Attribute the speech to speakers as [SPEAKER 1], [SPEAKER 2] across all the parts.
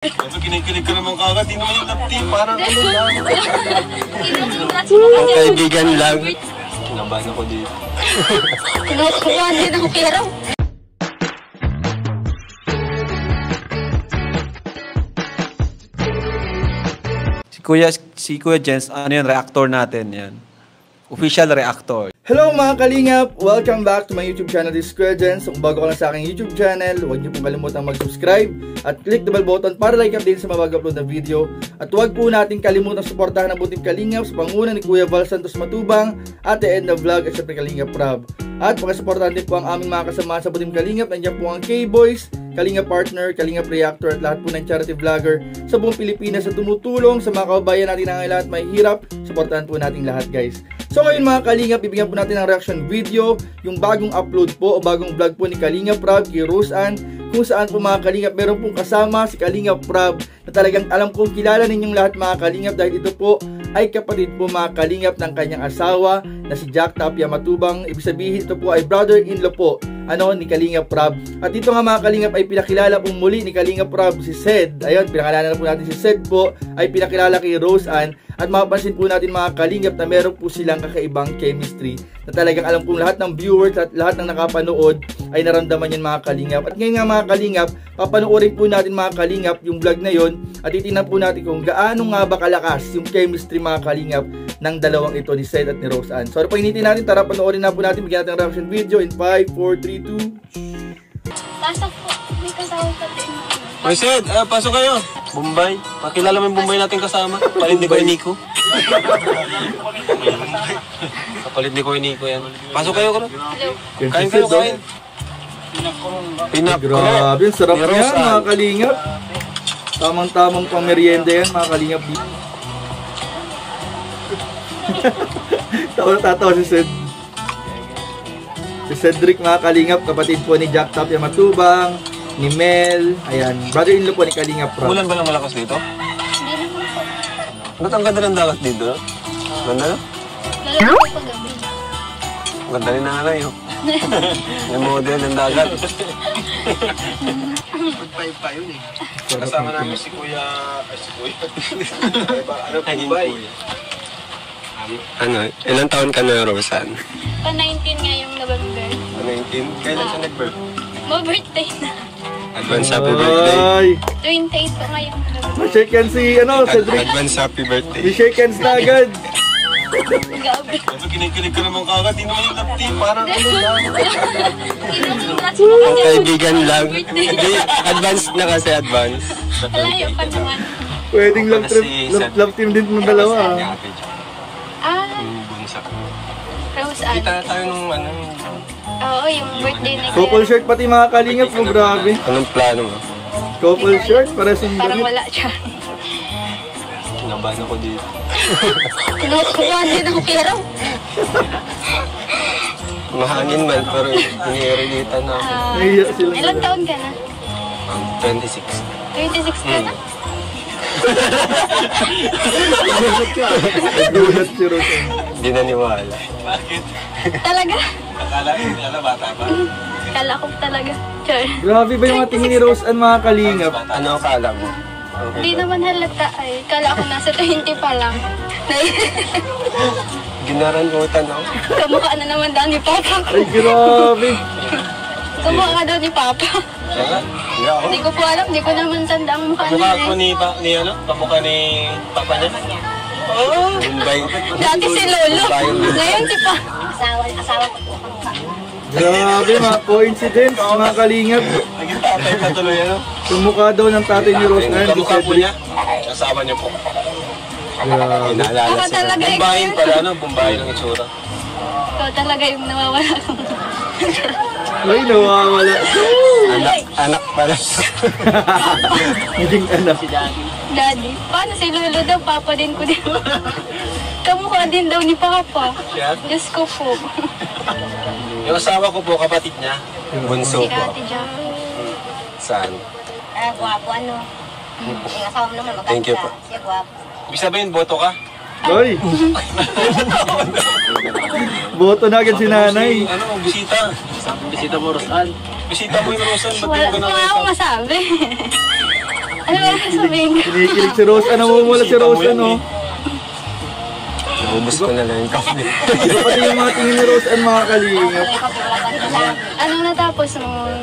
[SPEAKER 1] Ito, kinikilig ka naman kagad. Di naman yung love team. Parang ano lang.
[SPEAKER 2] Ang kaibigan lang.
[SPEAKER 1] Kinabahan ako dito.
[SPEAKER 3] Kinukuha din ang pera.
[SPEAKER 4] Si Kuya Jens, ano yan, reactor natin yan. Official reactor.
[SPEAKER 5] Hello mga kalingap! Welcome back to my YouTube channel, this is Kuya Jens. Kung bago ka lang sa aking YouTube channel, huwag niyo pong kalimutan mag-subscribe at click the bell button para like update sa mga bago-upload na video. At huwag po natin kalimutan suportahan ang buting kalingap sa panguna ni Kuya Val Santos Matubang, Ate Edna Vlog at syempre Kalingap Rob. At pakisuportahan din po ang aming mga kasama sa buting kalingap. Nandiyan po ang K-Boys, Kalingap Partner, Kalingap Reactor at lahat po ng charity vlogger sa buong Pilipinas na tumutulong sa mga kababayan natin na lahat may hirap. Suportahan po natin lahat, guys. So ngayon mga kalingap, bibigyan po natin ng reaction video, yung bagong upload po o bagong vlog po ni Kalingap Rob kay Rose Ann, kung saan po mga kalingap meron pong kasama si Kalingap Rob na talagang alam kong kilala ninyong lahat mga kalingap dahil ito po ay kapatid po mga kalingap ng kanyang asawa na si Jack Tapia Matubang. Ibig sabihin ito po ay brother-in-law po ni Kalingap Rob. At dito nga mga kalingap ay pinakilala po muli ni Kalingap Rob si Sed. Ayun, pinakilala na po natin si Sed po ay pinakilala kay Rose Ann. At mapapansin po natin mga kalingap na meron po silang kakaibang chemistry na talagang alam kong lahat ng viewers at lahat ng nakapanood ay naramdaman yan mga kalingap. At ngayon nga mga kalingap, papanoorin po natin mga kalingap yung vlog na yon at titingnan po natin kung gaano nga ba kalakas yung chemistry mga kalingap ng dalawang ito ni Sed at ni Rose Ann. So ano pa hinitin natin, tara panoorin na po natin, bigyan natin ng reaction video in 5, 4, 3, 2.
[SPEAKER 3] Pasok po, may kasama pa din.
[SPEAKER 1] Hoy Sed, pasok kayo. Bombay. Pakilala mo yung Bombay natin kasama. Kapalit ni Kuya Nico. Kapalit ni Kuya Nico yan. Pasok kayo ko. Kain kayo, kain. Pinakro.
[SPEAKER 5] Grabe, sarap yan mga kalingap. Tamang-tamang pang merienda yan mga kalingap. Tawa si Sed. Si Cedric mga kalingap, kapatid po ni Jack Tapia Matubang, ni Mel, ayan, brother-in-law po ni Kalingap Rob.
[SPEAKER 1] Ulan ba lang malakas dito?
[SPEAKER 3] Hindi naman po.
[SPEAKER 1] Ba't ang ganda ng dagat dito? Ganda na?
[SPEAKER 3] Lalo po pag-gabi.
[SPEAKER 1] Ganda rin na nga yun. Yung model ng dagat. Mag-5 pa yun eh. Kasama namin si Kuya... si Kuya. Ano po ba eh?
[SPEAKER 2] Ano, ilang taon ka na, Rosan?
[SPEAKER 3] Pa-19 ngayong November.
[SPEAKER 1] 19? Kailan siya nag-birth?
[SPEAKER 3] Mo-birthday na.
[SPEAKER 2] Advance happy birthday.
[SPEAKER 3] 28 po ngayong November.
[SPEAKER 5] Shake hands si Cedric.
[SPEAKER 2] Advance happy birthday.
[SPEAKER 5] Di shake hands na agad.
[SPEAKER 3] Gabi.
[SPEAKER 1] Ito, kinikilig ka naman kagad. Di naman yung love team. Parang ano lang.
[SPEAKER 2] Ang kaibigan lang. Hindi, advance na kasi advance.
[SPEAKER 3] Malayo pa naman.
[SPEAKER 5] Pwedeng love team din ng dalawa.
[SPEAKER 3] Rose Ann.
[SPEAKER 1] Kita tayo nung ano.
[SPEAKER 3] Oo, yung birthday na
[SPEAKER 5] Couple shirt pati mga kalingap mo, grabe.
[SPEAKER 2] Anong plano mo?
[SPEAKER 5] Couple shirt, para sa
[SPEAKER 3] parang wala siya.
[SPEAKER 1] Kinabahan ako dito.
[SPEAKER 3] Kinukuha din ang pera.
[SPEAKER 2] Mahangin man, pero hinihirigitan na ako.
[SPEAKER 5] Nahiya sila.
[SPEAKER 3] Ilang taon ka na?
[SPEAKER 2] 26.
[SPEAKER 3] 26 ka na?
[SPEAKER 5] Nagulat si Rose.
[SPEAKER 2] Hindi naniwala.
[SPEAKER 1] Bakit?
[SPEAKER 3] Talaga?
[SPEAKER 1] Akala bata pa.
[SPEAKER 3] Kala ko talaga. Sure.
[SPEAKER 5] Grabe ba yung ating ni Rose Ann mga kalingap?
[SPEAKER 2] Ano akala mo?
[SPEAKER 3] Hindi naman halata ay. Kala ko nasa 20 pa lang.
[SPEAKER 2] Ginarangutan ako.
[SPEAKER 3] Kamukha na naman daw ni Papa.
[SPEAKER 5] Ay grabe.
[SPEAKER 3] Kamukha ka daw ni Papa.
[SPEAKER 2] Hindi ako.
[SPEAKER 3] Hindi ko po alam. Hindi ko naman tanda ang mukha
[SPEAKER 1] Kamukha
[SPEAKER 3] niya.
[SPEAKER 1] ko ni ano? Kamukha ni Papa niya?
[SPEAKER 3] Oo.
[SPEAKER 2] Bombay.
[SPEAKER 3] Dati si Lolo. Ngayon si Pa. Asawa ko po.
[SPEAKER 5] Grabe mga coincidence mga kalingap.
[SPEAKER 1] Naging tatay na tuloy ano?
[SPEAKER 5] Sumukha daw ng tatay ni Rose Ann.
[SPEAKER 1] Kamukha po niya? Kasama niya po.
[SPEAKER 5] Grabe.
[SPEAKER 2] Inaalala
[SPEAKER 3] Ako
[SPEAKER 2] sila.
[SPEAKER 3] talaga
[SPEAKER 1] Bumbahin pala ano? Bumbahin ang itsura.
[SPEAKER 3] Ikaw talaga yung nawawala ko.
[SPEAKER 5] Ay nawawala.
[SPEAKER 2] Anak pala.
[SPEAKER 5] Naging anak.
[SPEAKER 3] Daddy. Paano si Lolo daw? Papa din ko din. Kamukha din daw ni Papa.
[SPEAKER 1] Siya?
[SPEAKER 3] Diyos ko po.
[SPEAKER 1] Yung asawa ko po, kapatid niya.
[SPEAKER 2] Bunso
[SPEAKER 3] Si
[SPEAKER 2] po.
[SPEAKER 3] Ate Jack.
[SPEAKER 2] Saan?
[SPEAKER 6] Guwapo, ano? Yung asawa mo naman, maganda.
[SPEAKER 2] Thank you po.
[SPEAKER 6] Siya guwapo.
[SPEAKER 1] Ibig sabihin, boto ka?
[SPEAKER 5] Ay! Boto na agad si nanay.
[SPEAKER 1] Ano, bisita. Bisita mo, Rosan. Bisita mo yung Rosan. Ba't
[SPEAKER 3] Wala
[SPEAKER 1] yung
[SPEAKER 3] pa
[SPEAKER 1] ganun
[SPEAKER 3] ako masabi. Ano ba sasabihin ko?
[SPEAKER 5] Kinikilig si Rose. Ano mo mula si Rose, ano?
[SPEAKER 2] Naubos ko na lang yung coffee.
[SPEAKER 5] Ito pati yung mga tingin ni Rose ang mga kalingap.
[SPEAKER 3] Anong natapos mong,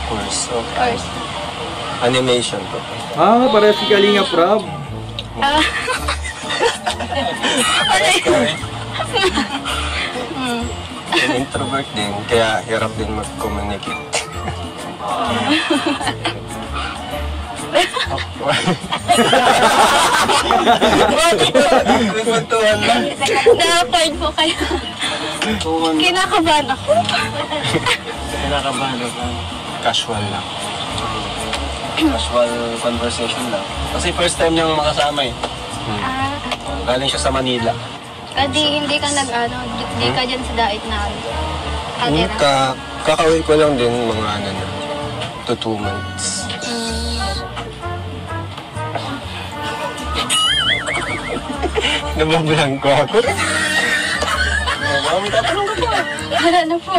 [SPEAKER 2] Course of
[SPEAKER 3] course?
[SPEAKER 2] animation po.
[SPEAKER 5] Ah, para si Kalingap Rob.
[SPEAKER 3] Ah.
[SPEAKER 2] Introvert din, kaya hirap din mag-communicate. Kwentuhan lang.
[SPEAKER 3] Na-afford po kayo. Kinakabahan ako.
[SPEAKER 2] Kinakabahan ako. Casual lang. Casual conversation lang. Kasi first time niyang makasama eh.
[SPEAKER 3] Ah,
[SPEAKER 2] Galing siya sa Manila.
[SPEAKER 3] hindi ka di ka dyan sa dait na Kadira.
[SPEAKER 2] Kakawin ko lang din mga 2 months. Nabablanko ako.
[SPEAKER 3] Wala na po.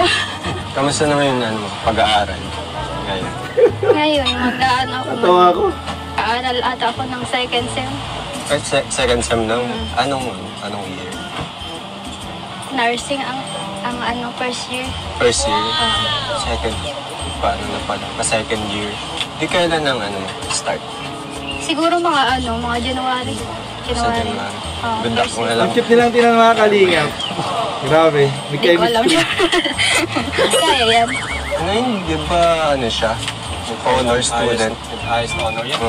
[SPEAKER 2] Kamusta na ngayon pag-aaral? Ngayon.
[SPEAKER 3] Ngayon, magdaan ako.
[SPEAKER 5] Natawa ako.
[SPEAKER 3] Aaral ata ako ng second sem.
[SPEAKER 2] Second sem lang? Anong year?
[SPEAKER 3] Nursing ang first year.
[SPEAKER 2] First year? Second? Paano na pala? Pa-second year? Di kailan ang start?
[SPEAKER 3] Siguro mga January.
[SPEAKER 2] Sa January. Good luck mo na lang.
[SPEAKER 5] Ang cute nilang tinang mga kalingap. Grabe. May
[SPEAKER 3] Hindi ko alam
[SPEAKER 5] chemistry.
[SPEAKER 3] siya. Kaya yan.
[SPEAKER 2] Ngayon, di ba siya? Honor student.
[SPEAKER 1] Highest honor yan.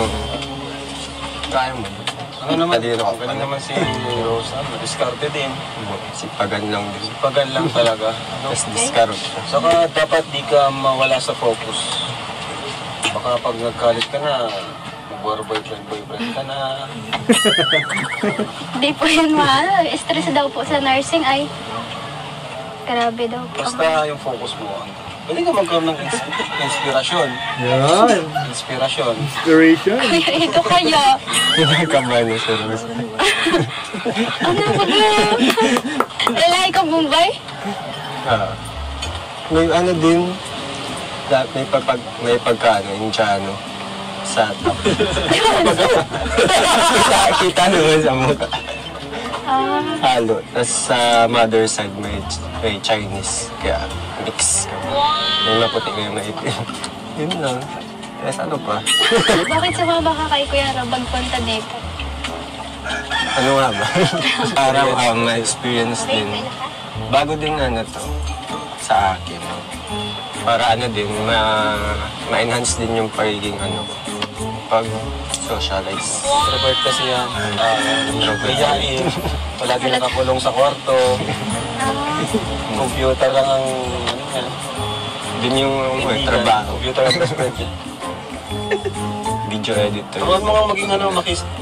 [SPEAKER 2] Kaya mo.
[SPEAKER 1] Ano naman?
[SPEAKER 2] Talino ka pa
[SPEAKER 1] Ano naman si Rose? Diskarte din.
[SPEAKER 2] Sipagan lang din.
[SPEAKER 1] Pagan lang talaga.
[SPEAKER 2] Tapos discard siya.
[SPEAKER 1] Saka dapat di ka mawala sa focus. Baka pag nagkalit ka na, boyfriend ka na.
[SPEAKER 3] Hindi po yan stress daw po sa nursing ay. Grabe daw po.
[SPEAKER 1] Basta yung focus mo. Pwede ka magkaroon ng inspirasyon.
[SPEAKER 5] Yan.
[SPEAKER 1] Inspirasyon.
[SPEAKER 5] Inspiration.
[SPEAKER 3] Ito kaya.
[SPEAKER 2] Kinakabahan niya si Rose.
[SPEAKER 3] Ano ba na? Lalaki ka Mumbai?
[SPEAKER 2] May din, may pagkano, Indiano, sa top. Kita naman sa mukha. Halo. Tapos sa mother side may Chinese. Kaya mix. May maputi ko yung maitim. Yun lang. Yes, ano pa?
[SPEAKER 3] Bakit sumama ka kay Kuya Rabag Punta Depot?
[SPEAKER 2] Ano nga ba? Parang ma-experience din. Bago din to sa akin. Para din, ma-enhance din yung pagiging pag-socialize.
[SPEAKER 1] Introvert kasi yan. Mayayain. Palagi nakakulong sa kwarto. Computer lang ang
[SPEAKER 2] Din yung trabaho.
[SPEAKER 1] Computer ang best friend.
[SPEAKER 2] Video editor.
[SPEAKER 1] Huwag mo nga maging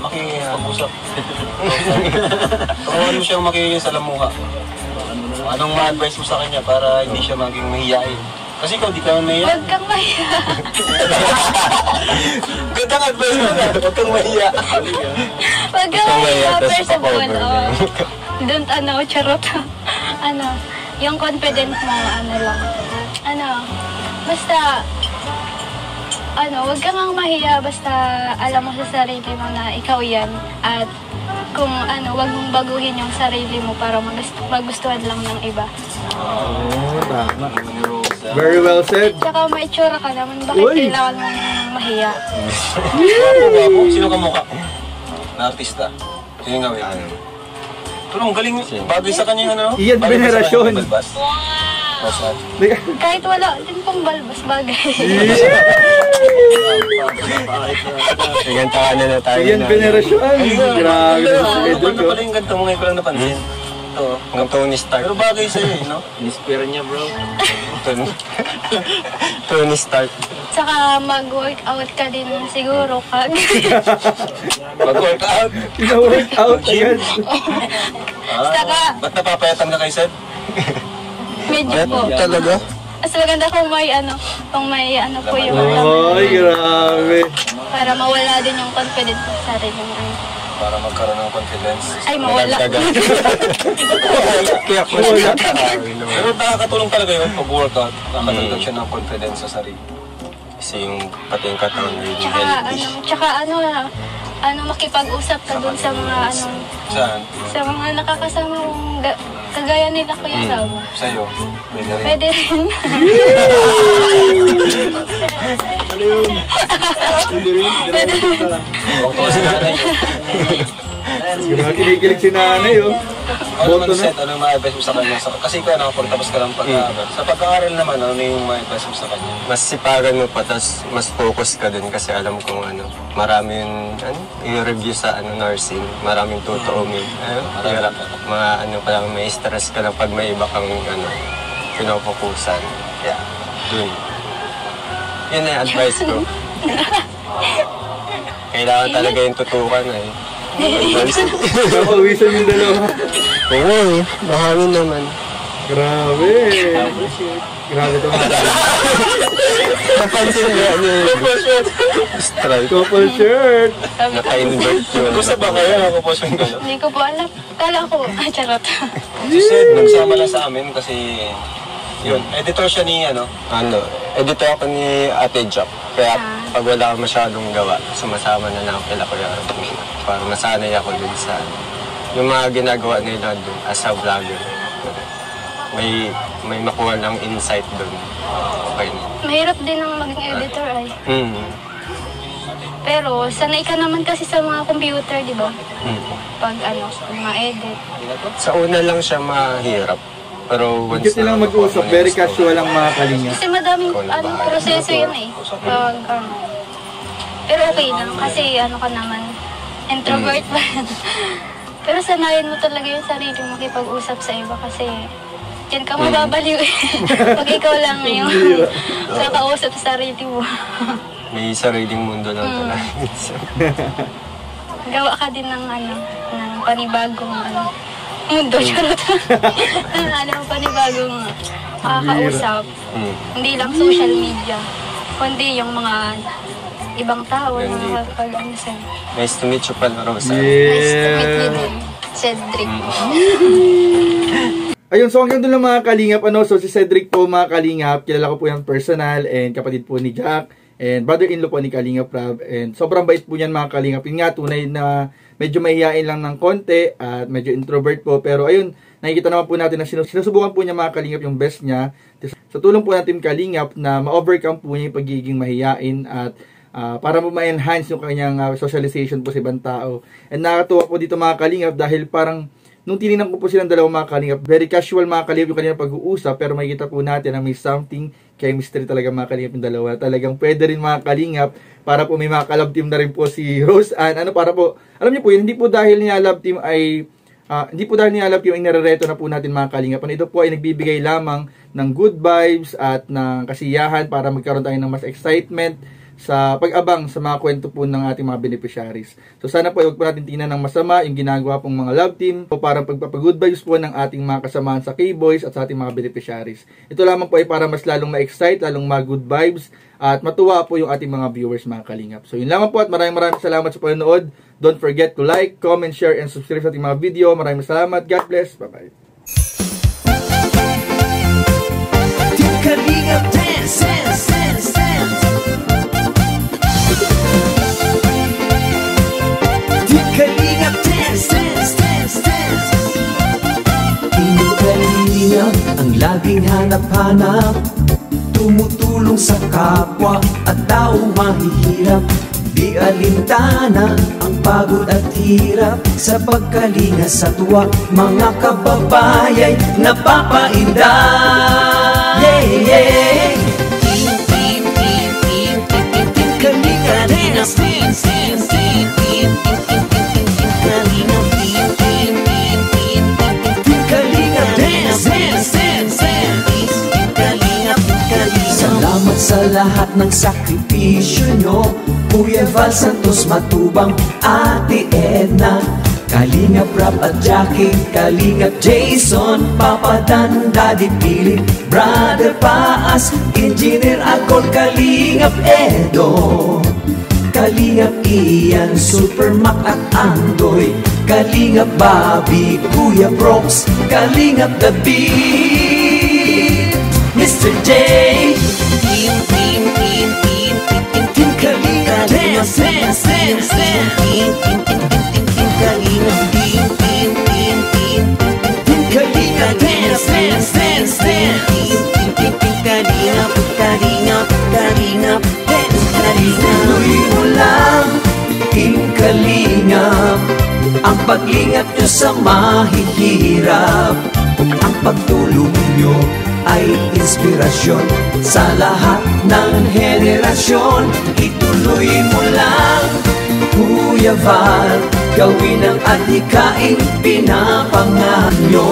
[SPEAKER 1] makipag-usap. Huwag mo siyang makisalamuha. Anong ma-advise mo sa kanya para hindi siya maging mahihain? Kasi ikaw di ka mahihain.
[SPEAKER 3] Huwag kang mahiya.
[SPEAKER 1] Gandang advice mo na. Huwag kang mahiya.
[SPEAKER 3] Huwag kang mahiya.
[SPEAKER 2] tas
[SPEAKER 3] First of all,
[SPEAKER 2] papacover
[SPEAKER 3] don't charot. Yung confidence mo, basta, huwag kang mahiya, basta alam mo sa sarili mo na ikaw yan. At kung huwag mong baguhin yung sarili mo para magustuhan lang ng iba.
[SPEAKER 5] Oh, tama. Very well said.
[SPEAKER 3] Tsaka may itsura ka naman, bakit
[SPEAKER 5] Uy!
[SPEAKER 3] kailangan mong mahiya?
[SPEAKER 1] Gwapo. Sino ka mukha? Na artista. Sino nga ba? Pero ang galing. Bagay sa kanya yung
[SPEAKER 5] Iyan
[SPEAKER 1] bagay sa
[SPEAKER 5] venerasyon.
[SPEAKER 1] kanya, balbas.
[SPEAKER 3] Kahit wala din pong balbas bagay.
[SPEAKER 2] Ganta na tayo.
[SPEAKER 5] Iyan venerasyon. Grabe na si
[SPEAKER 1] Ano
[SPEAKER 5] Edwin.
[SPEAKER 1] pala yung ganito mo ngayon ko lang napansin? Ito.
[SPEAKER 2] Ang Tony Stark.
[SPEAKER 1] Pero bagay sa'yo no?
[SPEAKER 2] Inspire niya, bro. Tony Stark.
[SPEAKER 3] Tsaka mag-workout ka din siguro kag.
[SPEAKER 1] Mag-workout.
[SPEAKER 5] Ina-workout agad.
[SPEAKER 3] Saka
[SPEAKER 1] Ba't napapayatan ka kay Seth?
[SPEAKER 3] medyo po.
[SPEAKER 2] Talaga?
[SPEAKER 3] Mas maganda kung may po yung
[SPEAKER 5] Ay, grabe.
[SPEAKER 3] para mawala din yung confidence sa sarili mo.
[SPEAKER 1] Para magkaroon ng confidence.
[SPEAKER 3] Ay, mawala.
[SPEAKER 2] Kaya ko
[SPEAKER 5] Wala.
[SPEAKER 1] Pero nakakatulong talaga yun pag-workout. Nakakatulong siya ng confidence sa sarili.
[SPEAKER 2] Kasi yung pati yung katawan naging healthy.
[SPEAKER 3] Tsaka makipag-usap ka dun sa mga
[SPEAKER 1] Saan?
[SPEAKER 3] sa mga nakakasama mong kagaya nila Kuya Rob.
[SPEAKER 1] Sa'yo.
[SPEAKER 3] Pwede rin.
[SPEAKER 5] Kinikilig si nanay, oh.
[SPEAKER 1] Ano naman set, ano yung ma-advise mo sa kanya? Kasi ikaw, pagtapos ka lang pag-aaral. Sa pag-aaral naman, ano yung ma-advise mo sa kanya?
[SPEAKER 2] Mas sipagan mo pa, tapos mas focus ka din kasi alam kong marami yung i-review sa nursing, maraming tutuungin. Hirap, mga may stress ka lang pag may iba kang pinofokusan. Kaya, dun. Yun na yung advice ko. Kailangan talaga yung tutukan
[SPEAKER 5] Nakawisan yung dalawa.
[SPEAKER 2] Oo, bahangin naman.
[SPEAKER 5] Grabe. Grabe ito mga
[SPEAKER 2] Napansin niya strike.
[SPEAKER 5] couple shirt.
[SPEAKER 2] Naka-invert yun.
[SPEAKER 1] Gusto ba kayo? Ako po siya gano'n.
[SPEAKER 3] Hindi ko po alam. Kala ko, charot.
[SPEAKER 1] Si Seth, nagsama lang sa amin kasi yun, editor siya ni
[SPEAKER 2] Editor ako ni Ate Jack. Kaya pag wala akong masyadong gawa, sumasama na lang ako kila Kuya Rob. Para masanay ako dun sa yung mga ginagawa nila dun as a vlogger. May makuha ng insight dun. Okay.
[SPEAKER 3] Mahirap din ang maging editor ay. Pero sanay ka naman kasi sa mga computer, di ba? Pag ma-edit.
[SPEAKER 2] Sa una lang siya mahirap. Pero once
[SPEAKER 5] Cute nilang mag-uusap, very casual ang mga kalinga.
[SPEAKER 3] Kasi madaming proseso yun eh. Pag, pero okay lang kasi ka naman, introvert pa. Pero sanayin mo talaga yung sarili mo makipag-usap sa iba kasi yan ka mababaliw eh. Pag ikaw lang yung kakausap sa sarili mo.
[SPEAKER 2] May sariling mundo lang talaga.
[SPEAKER 3] Gawa ka din ng panibagong mundo, charot. Panibagong makakausap. Hindi lang social media, kundi yung mga ibang tao na nakakapag-ano sa'yo.
[SPEAKER 2] Nice to meet you pala, Rosa.
[SPEAKER 3] Nice to meet you din, Cedric.
[SPEAKER 5] Ayun, so hanggang doon lang mga kalingap. So si Cedric po mga kalingap, kilala ko po yung personal and kapatid po ni Jack and brother-in-law po ni Kalingap Rob. And sobrang bait po niyan mga kalingap. Yun nga, tunay na medyo mahihain lang ng konti at medyo introvert po. Pero ayun, nakikita naman po natin na sinusubukan po niya mga kalingap yung best niya. Sa tulong po natin kalingap na ma-overcome po niya yung pagiging mahihain at para mo ma-enhance yung kanyang socialization po sa ibang tao. And nakakatuwa po dito mga kalingap dahil parang nung tinignan ko po silang dalawa mga kalingap, very casual mga kalingap yung kanilang pag-uusap, pero makikita po natin na may something chemistry talaga mga kalingap yung dalawa. Talagang pwede rin mga kalingap para po may mga ka-love team na rin po si Rose Ann. Para po, alam niyo po yun, hindi po dahil niya love team ay yung inarereto na po natin mga kalingap. Ito po ay nagbibigay lamang ng good vibes at ng kasiyahan para magkaroon tayo ng mas excitement sa pag-abang sa mga kwento po ng ating mga beneficiaries. So sana po huwag po natin tingnan ng masama yung ginagawa pong mga love team o para pagpapagood vibes po ng ating mga kasamahan sa K-Boys at sa ating mga beneficiaries. Ito lamang po ay para mas lalong ma-excite, lalong ma-good vibes at matuwa po yung ating mga viewers mga kalingap. So yun lamang po at maraming salamat sa panonood. Don't forget to like, comment, share, and subscribe sa ating mga video. Maraming salamat. God bless. Bye-bye.
[SPEAKER 7] Kalingap dance, dance, dance, dance. Kalingap dance, dance, dance, dance. Di kalingap ang laging hanap-hanap, tumutulong sa kapwa at tao mahihirap. Di alintana ang pagod at hirap, sa pagkalinga sa tuwa mga kababayay napapainda. Yeah, yeah. Team, team, team, team, team, team, Kalinga dance, team, team, team, team, Kalinga, team, team, team, team, team, Kalinga dance, dance, dance, dance, Kalinga, Kalinga. Salamat sa lahat ng sakripisyo nyo, Kuya Val Santos Matubang, Ate Edna, Kalingap Rob at Jackie, Kalingap Jason, Papa Dan, Daddy Philip, Brother Paas, Engineer Akol, Kalingap Edo, Kalingap Ian, Super Mac at Andoy, Kalingap Bobby, Kuya Brooks, Kalingap The Beat, Mr. J, team, team, team, team, Kalingap, dance, dance, dance. Team Kalingap, team Kalingap, dance, dance, dance, dance. Team Kalingap, Kalingap, Kalingap, dance, Kalingap. Tuloy mo lang, Team Kalingap, ang paglingap nyo sa mahihirap. Ang pagtulong nyo ay inspirasyon sa lahat ng henerasyon. Ituloy mo lang, Kuya Val, gawin ang adhikaing pinapangarap nyo.